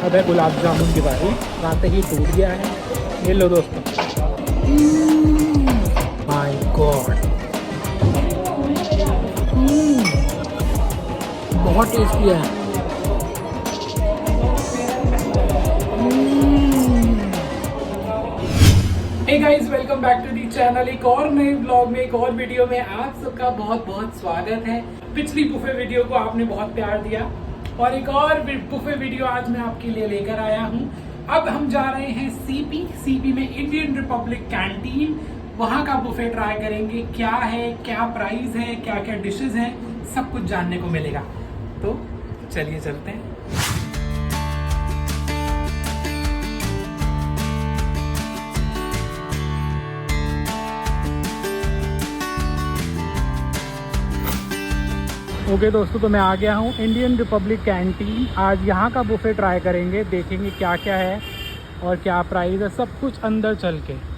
अब है गुलाब जामुन की बारी। आते ही टूट गया है। ये लो दोस्तों। माय गॉड, बहुत टेस्टी है। Hey guys, welcome back to the channel. एक और नए ब्लॉग में, एक और वीडियो में आप सबका बहुत बहुत स्वागत है। पिछली बुफे वीडियो को आपने बहुत प्यार दिया और एक और बुफे वीडियो आज मैं आपके लिए लेकर आया हूं। अब हम जा रहे हैं सीपी में इंडियन रिपब्लिक कैंटीन। वहां का बुफे ट्राई करेंगे। क्या है, क्या प्राइस है, क्या क्या डिशेस हैं, सब कुछ जानने को मिलेगा। तो चलिए चलते हैं। ओके दोस्तों, तो मैं आ गया हूँ इंडियन रिपब्लिक कैंटीन। आज यहाँ का बुफे ट्राई करेंगे, देखेंगे क्या क्या है और क्या प्राइस है, सब कुछ अंदर चल के।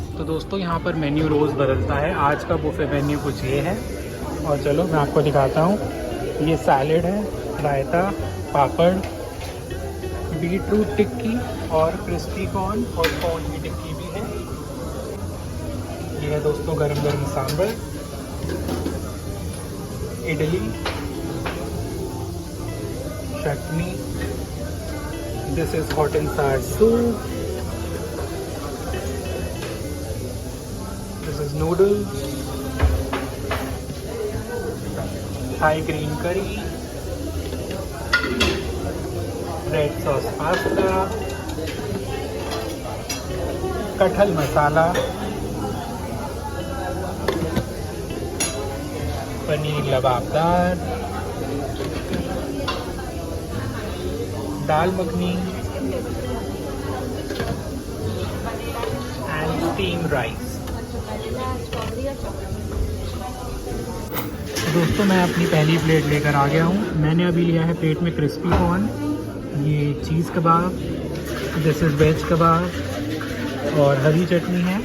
तो दोस्तों, यहाँ पर मेन्यू रोज़ बदलता है। आज का बुफे मेन्यू कुछ ये है और चलो मैं आपको दिखाता हूँ। ये सैलेड है, रायता, पापड़, बीटरूट टिक्की और क्रिस्पी कॉर्न और कॉर्न की टिक्की भी है। ये है दोस्तों गरम गरम sambar, idli, chutney, this is hot and sour soup, this is noodles, Thai green curry, red sauce pasta, कटहल मसाला, पनीर लबाबदार, दाल मखनी एंड स्टीम राइस। दोस्तों, मैं अपनी पहली प्लेट लेकर आ गया हूँ। मैंने अभी लिया है प्लेट में क्रिस्पी कॉर्न, ये चीज़ कबाब, दिस इज़ वेज कबाब और हरी चटनी है।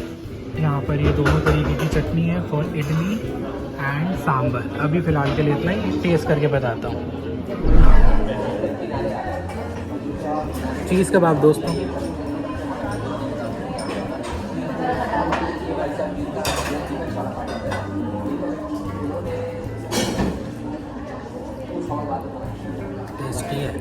यहाँ पर ये दोनों तरीके की चटनी है फॉर इडली एंड सांभर। अभी फ़िलहाल के लिए इतना ही, टेस्ट करके बताता हूँ। चीज़ कबाब दोस्तों, टेस्टी है।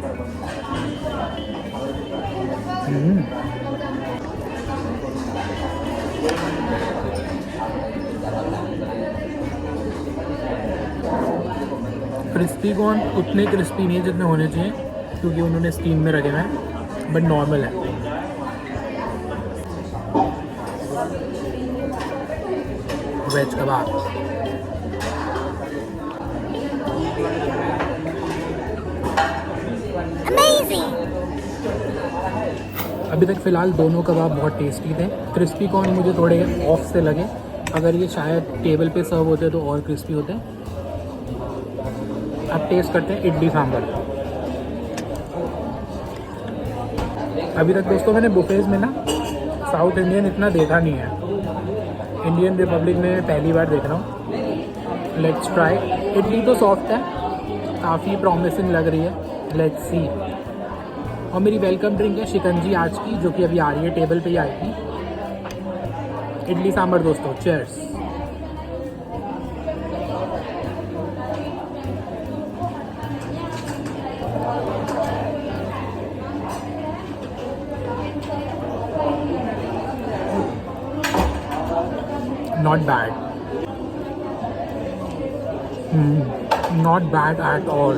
क्रिस्पी कॉर्न उतने क्रिस्पी नहीं है जितने होने चाहिए, क्योंकि उन्होंने स्टीम में रखे हुए हैं, बट नॉर्मल है। वेज कबाब, अभी तक फ़िलहाल दोनों कबाब बहुत टेस्टी थे। क्रिस्पी कॉर्न मुझे थोड़े ऑफ से लगे, अगर ये शायद टेबल पे सर्व होते तो और क्रिस्पी होते। अब टेस्ट करते हैं इडली सांभर। अभी तक दोस्तों मैंने बुफेज में ना साउथ इंडियन इतना देखा नहीं है। इंडियन रिपब्लिक में पहली बार देख रहा हूँ। Let's try. इडली तो सॉफ्ट है, काफ़ी प्रॉमिसिंग लग रही है। Let's see. और मेरी वेलकम ड्रिंक है शिकंजी आज की, जो कि अभी आ रही है, टेबल पे ही आएगी। इडली सांभर दोस्तों, cheers. Not bad, not bad at all.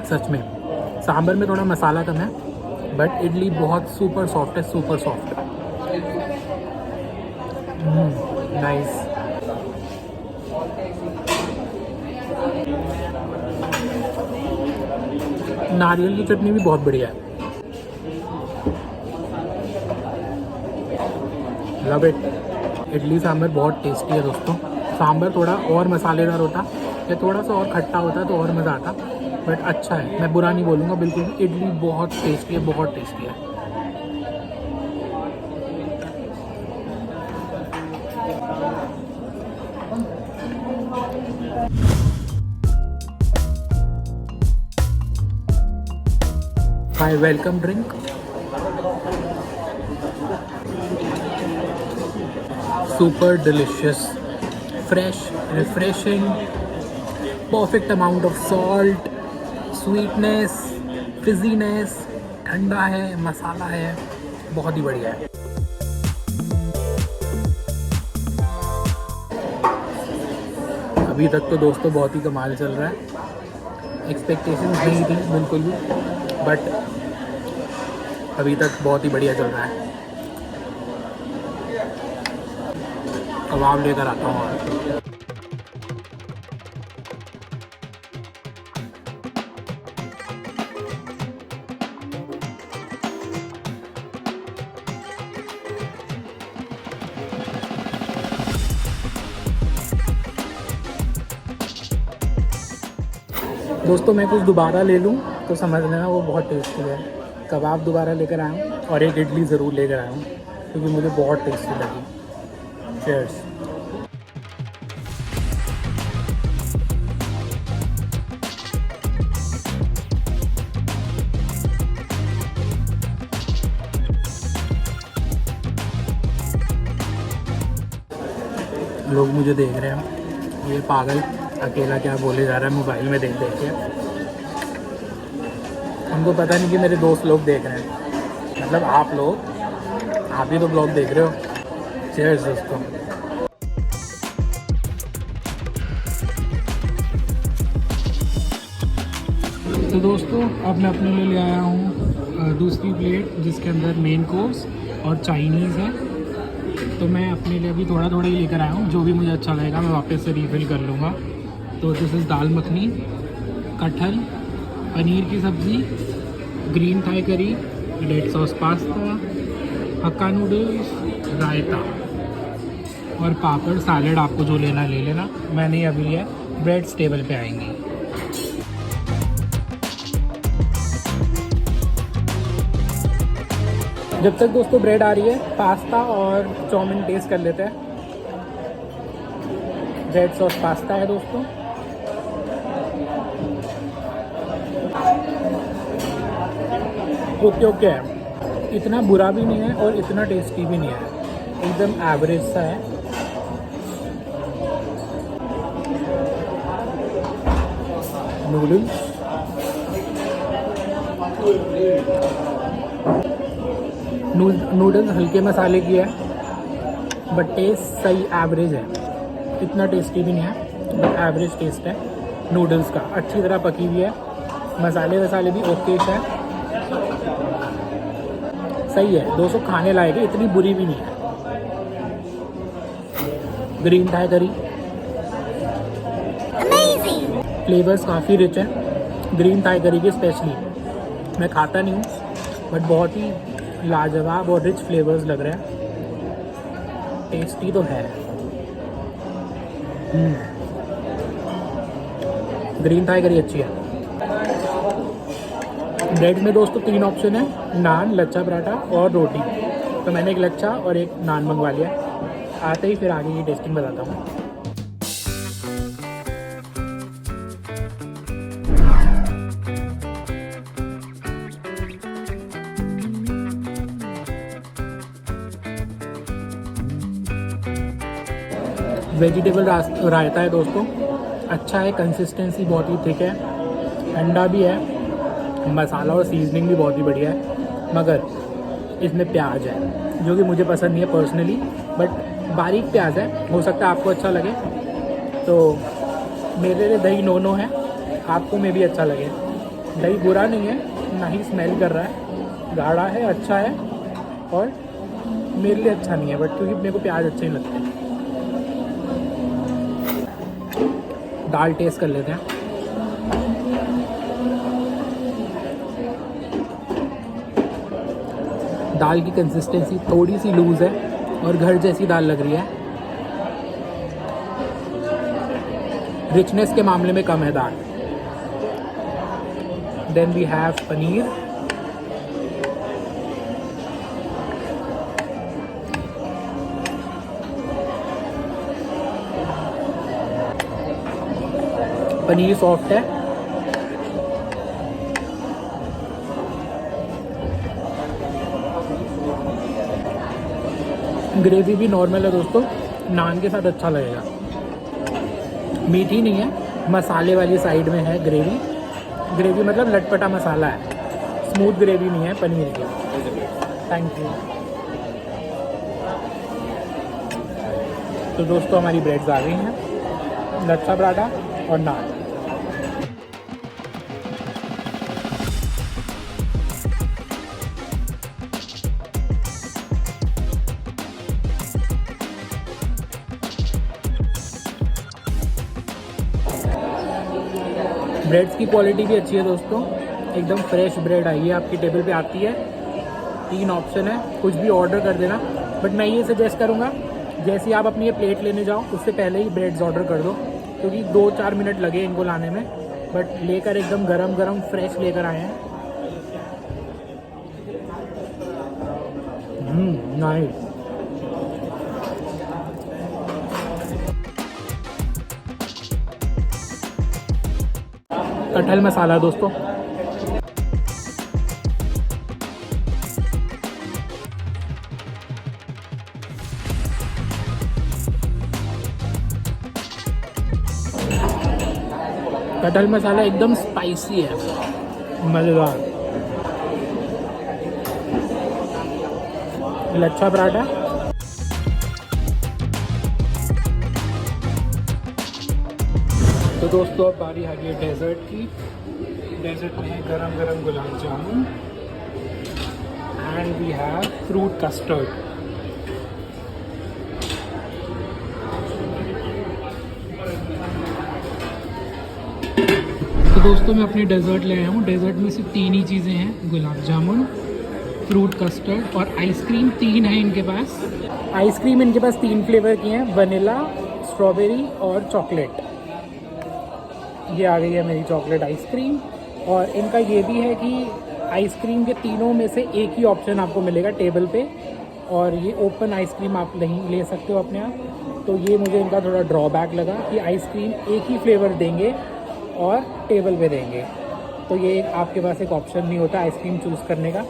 सच में सांभर में थोड़ा मसाला कम है, बट इडली बहुत सुपर सॉफ्ट है, सुपर सॉफ्ट। नाइस। नारियल की चटनी भी बहुत बढ़िया है। Love it. इडली सांभर बहुत टेस्टी है दोस्तों। सांभर थोड़ा और मसालेदार होता या थोड़ा सा और खट्टा होता तो और मज़ा आता, बट अच्छा है, मैं बुरा नहीं बोलूँगा बिल्कुल भी। इडली बहुत टेस्टी है, बहुत टेस्टी है। My welcome drink, super delicious, fresh, refreshing, perfect amount of salt, sweetness, fizziness, ठंडा है, मसाला है, बहुत ही बढ़िया है। अभी तक तो दोस्तों बहुत ही कमाल चल रहा है। एक्सपेक्टेशंस नहीं थी बिल्कुल भी, बट अभी तक बहुत ही बढ़िया चल रहा है। कबाब लेकर आता हूँ और दोस्तों मैं कुछ दोबारा ले लूँ तो समझ लेना वो बहुत टेस्टी है। कबाब दोबारा लेकर आया हूँ और एक इडली ज़रूर लेकर आया हूँ क्योंकि मुझे बहुत टेस्टी लगी। चीयर्स। लोग मुझे देख रहे हैं, ये पागल अकेला क्या बोले जा रहा है मोबाइल में देख देख के। उनको पता नहीं कि मेरे दोस्त लोग देख रहे हैं, मतलब आप लोग, आप ही तो ब्लॉग देख रहे हो। चीयर्स दोस्तों। तो दोस्तों अब मैं अपने लिए ले आया हूँ दूसरी प्लेट जिसके अंदर मेन कोर्स और चाइनीज़ है। तो मैं अपने लिए अभी थोड़ा थोड़ा ही लेकर आया हूँ, जो भी मुझे अच्छा लगेगा मैं वापस से रीफ़िल कर लूँगा। तो दिस इज़ दाल मखनी, कटहल, पनीर की सब्ज़ी, green Thai curry, red sauce pasta, Hakka noodles, raita और पापड़, सैलड आपको जो लेना ले लेना। मैंने अभी लिया, ब्रेड्स टेबल पे आएंगी। जब तक दोस्तों ब्रेड आ रही है, पास्ता और चाउमीन टेस्ट कर लेते हैं। रेड सॉस पास्ता है दोस्तों, ओके ओके है, इतना बुरा भी नहीं है और इतना टेस्टी भी नहीं है, एकदम एवरेज सा है। नूडल्स, नूडल्स हल्के मसाले की है बट टेस्ट सही एवरेज है, इतना टेस्टी भी नहीं है बट एवरेज टेस्ट है नूडल्स का। अच्छी तरह पकी हुई है, मसाले वसाले भी ओके है, सही है। 200 खाने लायक है, इतनी बुरी भी नहीं है। ग्रीन थाई करी, फ्लेवर्स काफ़ी रिच हैं ग्रीन थाई करी के, स्पेशली मैं खाता नहीं हूँ बट बहुत ही लाजवाब और रिच फ्लेवर्स लग रहे हैं, टेस्टी तो है। ग्रीन थाई करी अच्छी है। ब्रेड में दोस्तों 3 ऑप्शन है, नान, लच्छा पराठा और रोटी। तो मैंने एक लच्छा और एक नान मंगवा लिया, आते ही फिर आगे की टेस्टिंग बताता हूँ। वेजिटेबल रायता है दोस्तों, अच्छा है, कंसिस्टेंसी बहुत ही थिक है, ठंडा भी है, मसाला और सीजनिंग भी बहुत ही बढ़िया है। मगर इसमें प्याज है जो कि मुझे पसंद नहीं है पर्सनली, बट बारीक प्याज है, हो सकता है आपको अच्छा लगे। तो मेरे लिए दही नो है, आपको में भी अच्छा लगे। दही बुरा नहीं है, ना ही स्मेल कर रहा है, गाढ़ा है, अच्छा है, और मेरे लिए अच्छा नहीं है बट क्योंकि मेरे को प्याज अच्छे नहीं लगते। दाल टेस्ट कर लेते हैं। दाल की कंसिस्टेंसी थोड़ी सी लूज़ है और घर जैसी दाल लग रही है। रिचनेस के मामले में कम है दाल। Then we have paneer. Paneer soft है। ग्रेवी भी नॉर्मल है दोस्तों, नान के साथ अच्छा लगेगा। मीठी नहीं है, मसाले वाली साइड में है ग्रेवी। ग्रेवी मतलब लटपटा मसाला है, स्मूथ ग्रेवी नहीं है पनीर की। Thank you. तो दोस्तों हमारी ब्रेड्स आ गई हैं, लच्छा पराठा और नान। ब्रेड्स की क्वालिटी भी अच्छी है दोस्तों, एकदम फ्रेश ब्रेड आई है, आपकी टेबल पे आती है। 3 ऑप्शन है, कुछ भी ऑर्डर कर देना। बट मैं ये सजेस्ट करूँगा, जैसे ही आप अपनी ये प्लेट लेने जाओ उससे पहले ही ब्रेड्स ऑर्डर कर दो, क्योंकि 2-4 मिनट लगे इनको लाने में। बट लेकर एकदम गरम गरम फ्रेश लेकर आए हैं। नाइस। कटहल मसाला दोस्तों। कटहल मसाला एकदम स्पाइसी है, मज़ेदार। लच्छा पराठा। तो दोस्तों अब बारी आ गई है डेजर्ट की। डेजर्ट में है गरम गरम gulab jamun and we have fruit custard. तो दोस्तों मैं अपनी डेजर्ट ले आया हूँ। डेजर्ट में सिर्फ 3 ही चीज़ें हैं, गुलाब जामुन, फ्रूट कस्टर्ड और आइसक्रीम। 3 है इनके पास। आइसक्रीम इनके पास 3 फ्लेवर की हैं, वनीला, स्ट्रॉबेरी और चॉकलेट। ये आ गई है मेरी चॉकलेट आइसक्रीम। और इनका ये भी है कि आइसक्रीम के तीनों में से एक ही ऑप्शन आपको मिलेगा टेबल पे, और ये ओपन आइसक्रीम आप नहीं ले सकते हो अपने आप। तो ये मुझे इनका थोड़ा ड्रॉबैक लगा कि आइसक्रीम एक ही फ्लेवर देंगे और टेबल पे देंगे, तो ये आपके पास एक ऑप्शन नहीं होता आइसक्रीम चूज़ करने का।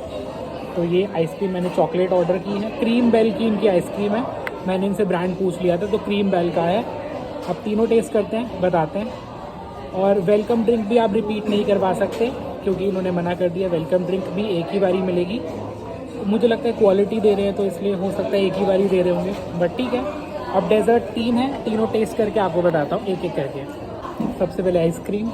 तो ये आइसक्रीम मैंने चॉकलेट ऑर्डर की है। क्रीम बेल की इनकी आइसक्रीम है, मैंने इनसे ब्रांड पूछ लिया था तो क्रीम बेल का है। अब तीनों टेस्ट करते हैं, बताते हैं। और वेलकम ड्रिंक भी आप रिपीट नहीं करवा सकते, क्योंकि इन्होंने मना कर दिया। वेलकम ड्रिंक भी एक ही बारी मिलेगी। मुझे लगता है क्वालिटी दे रहे हैं तो इसलिए हो सकता है एक ही बारी दे रहे होंगे, बट ठीक है। अब डेजर्ट 3 है, तीनों टेस्ट करके आपको बताता हूँ एक एक करके। सबसे पहले आइसक्रीम।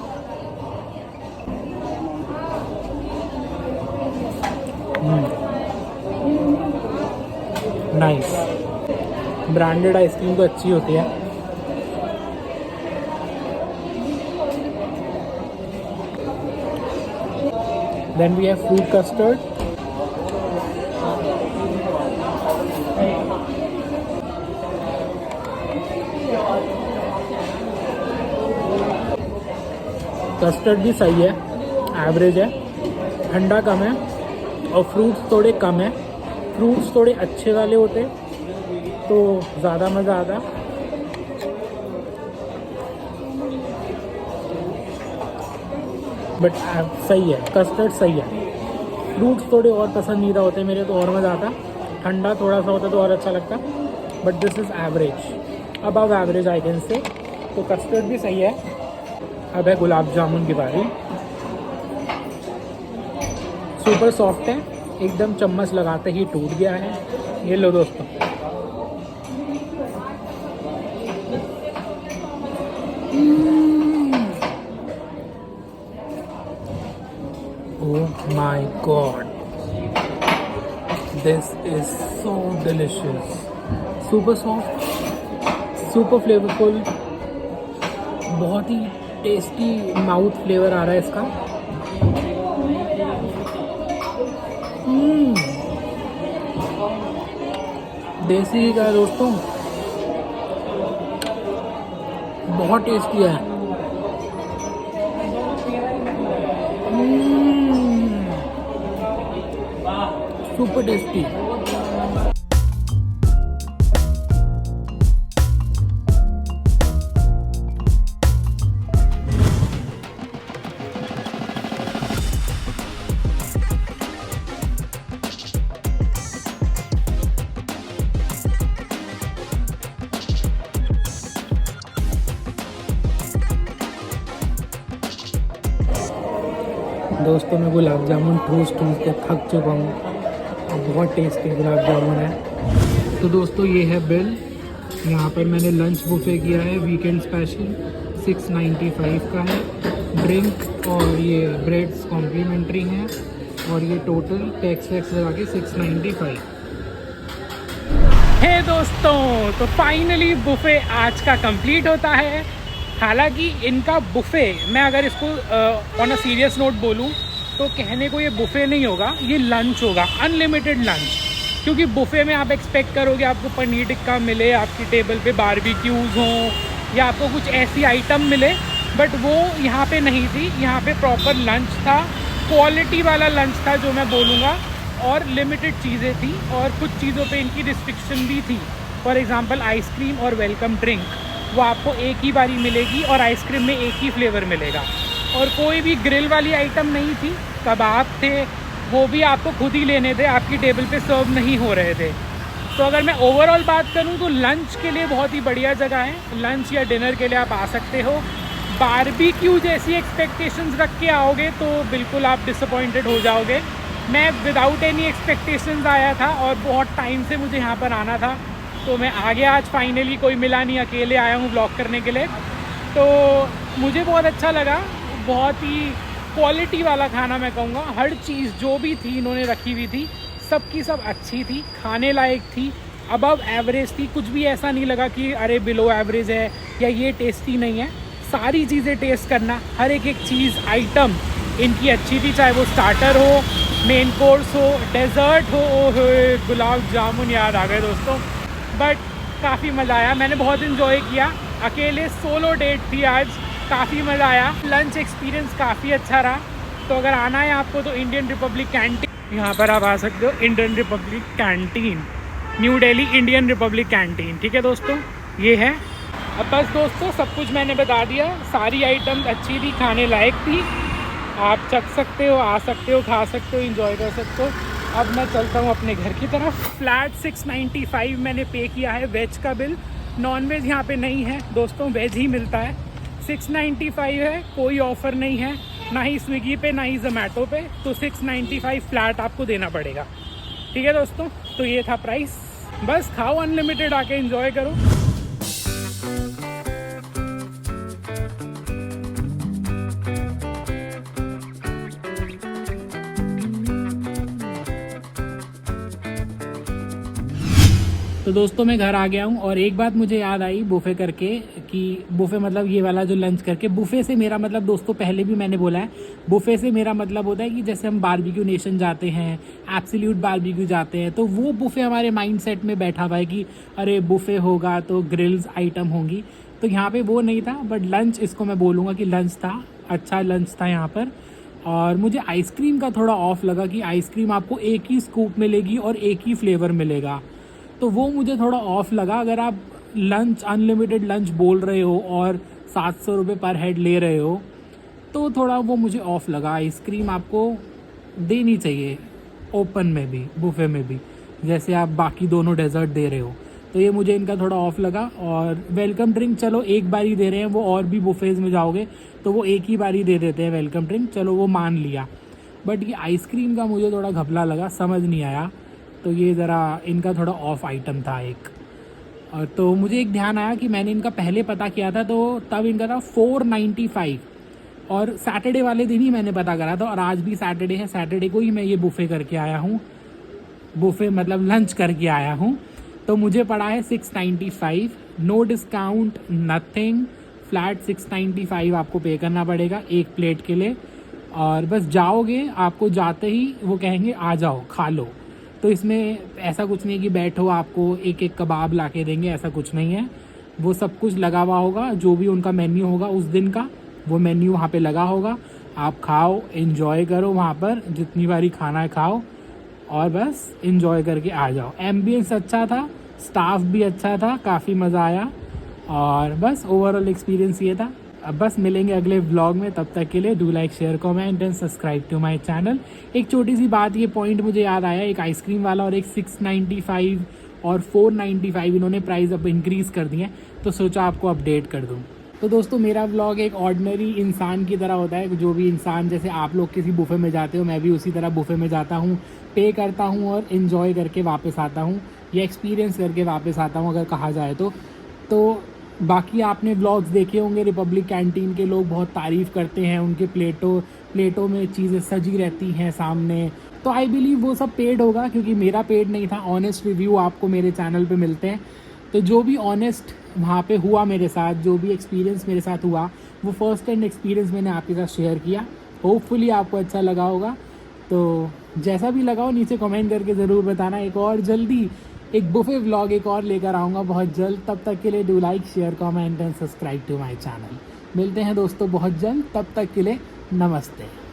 नाइस। ब्रांडेड आइसक्रीम तो अच्छी होती है। Then we have fruit custard. Custard भी सही है, एवरेज है, ठंडा कम है और फ्रूट्स थोड़े कम है। फ्रूट्स थोड़े अच्छे वाले होते तो ज़्यादा मज़ा आता। बट सही है, कस्टर्ड सही है। फ्रूट्स थोड़े और पसंदीदा होते मेरे तो और मज़ा आता। ठंडा थोड़ा सा होता तो और अच्छा लगता, but this is average, above average I can say. तो कस्टर्ड भी सही है। अब है गुलाब जामुन की बारी। सुपर सॉफ्ट है, एकदम चम्मच लगाते ही टूट गया है। ये लो दोस्तों। Oh my god, this is so delicious. Super soft, super flavorful, बहुत ही टेस्टी माउथ फ्लेवर आ रहा है इसका। देसी घी का है दोस्तों, बहुत टेस्टी है। Super tasty. दोस्तों मैं गुलाब जामुन ठूस के थक चुका हूँ। बहुत टेस्टी गुलाब जामुन है। तो दोस्तों ये है बिल। यहाँ पर मैंने लंच बुफे किया है वीकेंड स्पेशल, 695 का है। ड्रिंक और ये ब्रेड्स कॉम्प्लीमेंट्री हैं और ये टोटल टैक्स वैक्स लगा के 695। हे दोस्तों, तो फाइनली बुफे आज का कंप्लीट होता है। हालांकि इनका बुफे, मैं अगर इसको ऑन अ सीरियस नोट बोलूँ तो कहने को ये बुफे नहीं होगा, ये लंच होगा, अनलिमिटेड लंच। क्योंकि बुफे में आप एक्सपेक्ट करोगे आपको पनीर टिक्का मिले, आपकी टेबल पे बारबेक्यूज़ हों या आपको कुछ ऐसी आइटम मिले, बट वो यहाँ पे नहीं थी। यहाँ पे प्रॉपर लंच था, क्वालिटी वाला लंच था जो मैं बोलूँगा, और लिमिटेड चीज़ें थी और कुछ चीज़ों पे इनकी रिस्ट्रिक्शन भी थी। फॉर एग्ज़ाम्पल आइसक्रीम और वेलकम ड्रिंक वो आपको एक ही बारी मिलेगी और आइसक्रीम में एक ही फ्लेवर मिलेगा। और कोई भी ग्रिल वाली आइटम नहीं थी, कबाब थे वो भी आपको खुद ही लेने थे, आपकी टेबल पे सर्व नहीं हो रहे थे। तो अगर मैं ओवरऑल बात करूं तो लंच के लिए बहुत ही बढ़िया जगह है। लंच या डिनर के लिए आप आ सकते हो। बारबेक्यू जैसी एक्सपेक्टेशंस रख के आओगे तो बिल्कुल आप डिसअपॉइंटेड हो जाओगे। मैं विदाउट एनी एक्सपेक्टेशंस आया था और बहुत टाइम से मुझे यहाँ पर आना था, तो मैं आ गया आज फाइनली। कोई मिला नहीं, अकेले आया हूँ व्लॉग करने के लिए। तो मुझे बहुत अच्छा लगा, बहुत ही क्वालिटी वाला खाना मैं कहूँगा। हर चीज़ जो भी थी इन्होंने रखी हुई थी, सब की सब अच्छी थी, खाने लायक थी, अबव एवरेज थी। कुछ भी ऐसा नहीं लगा कि अरे बिलो एवरेज है या ये टेस्टी नहीं है। सारी चीज़ें टेस्ट करना, हर एक चीज़ आइटम इनकी अच्छी थी, चाहे वो स्टार्टर हो, मेन कोर्स हो, डेजर्ट हो। गुलाब जामुन याद आ गए दोस्तों। बट काफ़ी मज़ा आया, मैंने बहुत इन्जॉय किया। अकेले सोलो डेट थी आज, काफ़ी मज़ा आया। लंच एक्सपीरियंस काफ़ी अच्छा रहा। तो अगर आना है आपको तो इंडियन रिपब्लिक कैंटीन, यहाँ पर आप आ सकते हो। Indian Republic canteen, new Delhi Indian Republic canteen. ठीक है दोस्तों, ये है। अब बस दोस्तों सब कुछ मैंने बता दिया। सारी आइटम अच्छी थी, खाने लायक थी। आप चख सकते हो, आ सकते हो, खा सकते हो, इंजॉय कर सकते हो। अब मैं चलता हूँ अपने घर की तरफ। फ्लैट 695 मैंने पे किया है वेज का बिल। नॉन वेज यहाँ पे नहीं है दोस्तों, वेज ही मिलता है। 695 है, कोई ऑफ़र नहीं है, ना ही स्विगी पे ना ही जोमेटो पे। तो 695 फ्लैट आपको देना पड़ेगा। ठीक है दोस्तों, तो ये था प्राइस। बस खाओ अनलिमिटेड, आके एंजॉय करो। तो दोस्तों मैं घर आ गया हूँ और एक बात मुझे याद आई बुफे करके, कि बुफे मतलब ये वाला जो लंच करके, बुफे से मेरा मतलब दोस्तों पहले भी मैंने बोला है, बुफे से मेरा मतलब होता है कि जैसे हम बारबेक्यू नेशन जाते हैं, एब्सोल्यूट बारबेक्यू जाते हैं, तो वो बुफे हमारे माइंड सेट में बैठा हुआ है कि अरे बुफे होगा तो ग्रिल्स आइटम होंगी। तो यहाँ पे वो नहीं था, बट लंच इसको मैं बोलूँगा कि लंच था, अच्छा लंच था यहाँ पर। और मुझे आइसक्रीम का थोड़ा ऑफ लगा कि आइसक्रीम आपको एक ही स्कूप मिलेगी और एक ही फ्लेवर मिलेगा, तो वो मुझे थोड़ा ऑफ लगा। अगर आप लंच अनलिमिटेड लंच बोल रहे हो और 700 रुपये पर हेड ले रहे हो तो थोड़ा वो मुझे ऑफ लगा। आइसक्रीम आपको देनी चाहिए ओपन में भी, बुफे में भी, जैसे आप बाकी दोनों डेजर्ट दे रहे हो। तो ये मुझे इनका थोड़ा ऑफ लगा। और वेलकम ड्रिंक चलो एक बारी दे रहे हैं, वो और भी बुफेज़ में जाओगे तो वो एक ही बारी दे देते हैं वेलकम ड्रिंक, चलो वो मान लिया। बट ये आइसक्रीम का मुझे थोड़ा घपला लगा, समझ नहीं आया। तो ये ज़रा इनका थोड़ा ऑफ आइटम था एक। और तो मुझे एक ध्यान आया कि मैंने इनका पहले पता किया था, तो तब इनका था 495, और सैटरडे वाले दिन ही मैंने पता करा था, और आज भी सैटरडे है, सैटरडे को ही मैं ये बुफे करके आया हूँ, बुफे मतलब लंच करके आया हूँ। तो मुझे पड़ा है 695, नो डिस्काउंट नथिंग, फ्लैट 695 आपको पे करना पड़ेगा एक प्लेट के लिए। और बस जाओगे, आपको जाते ही वो कहेंगे आ जाओ खा लो। तो इसमें ऐसा कुछ नहीं है कि बैठो आपको एक एक कबाब ला के देंगे, ऐसा कुछ नहीं है। वो सब कुछ लगा हुआ होगा, जो भी उनका मेन्यू होगा उस दिन का वो मेन्यू वहाँ पे लगा होगा। आप खाओ, एंजॉय करो, वहाँ पर जितनी बारी खाना है खाओ और बस एंजॉय करके आ जाओ। एम्बियंस अच्छा था, स्टाफ भी अच्छा था, काफ़ी मज़ा आया और बस ओवरऑल एक्सपीरियंस ये था। अब बस मिलेंगे अगले व्लॉग में, तब तक के लिए do like share comment and subscribe to my channel. एक छोटी सी बात, ये पॉइंट मुझे याद आया, एक आइसक्रीम वाला और एक 695 और 495 इन्होंने प्राइस अब इंक्रीज़ कर दिए, तो सोचा आपको अपडेट कर दूँ। तो दोस्तों मेरा व्लॉग एक ऑर्डिनरी इंसान की तरह होता है, जो भी इंसान जैसे आप लोग किसी बुफे में जाते हो, मैं भी उसी तरह बुफे में जाता हूँ, पे करता हूँ और इन्जॉय करके वापस आता हूँ या एक्सपीरियंस करके वापस आता हूँ अगर कहा जाए तो बाकी आपने व्लॉग्स देखे होंगे, रिपब्लिक कैंटीन के लोग बहुत तारीफ़ करते हैं, उनके प्लेटों में चीज़ें सजी रहती हैं सामने, तो आई बिलीव वो सब पेड होगा, क्योंकि मेरा पेड नहीं था। ऑनेस्ट रिव्यू आपको मेरे चैनल पे मिलते हैं, तो जो भी ऑनेस्ट वहाँ पे हुआ मेरे साथ, जो भी एक्सपीरियंस मेरे साथ हुआ, वो फर्स्ट हैंड एक्सपीरियंस मैंने आपके साथ शेयर किया। होपफुली आपको अच्छा लगा होगा, तो जैसा भी लगा हो नीचे कमेंट करके ज़रूर बताना। एक और जल्दी एक बुफे व्लॉग एक और लेकर आऊँगा बहुत जल्द, तब तक के लिए do like share comment and subscribe to my channel. मिलते हैं दोस्तों बहुत जल्द, तब तक के लिए नमस्ते।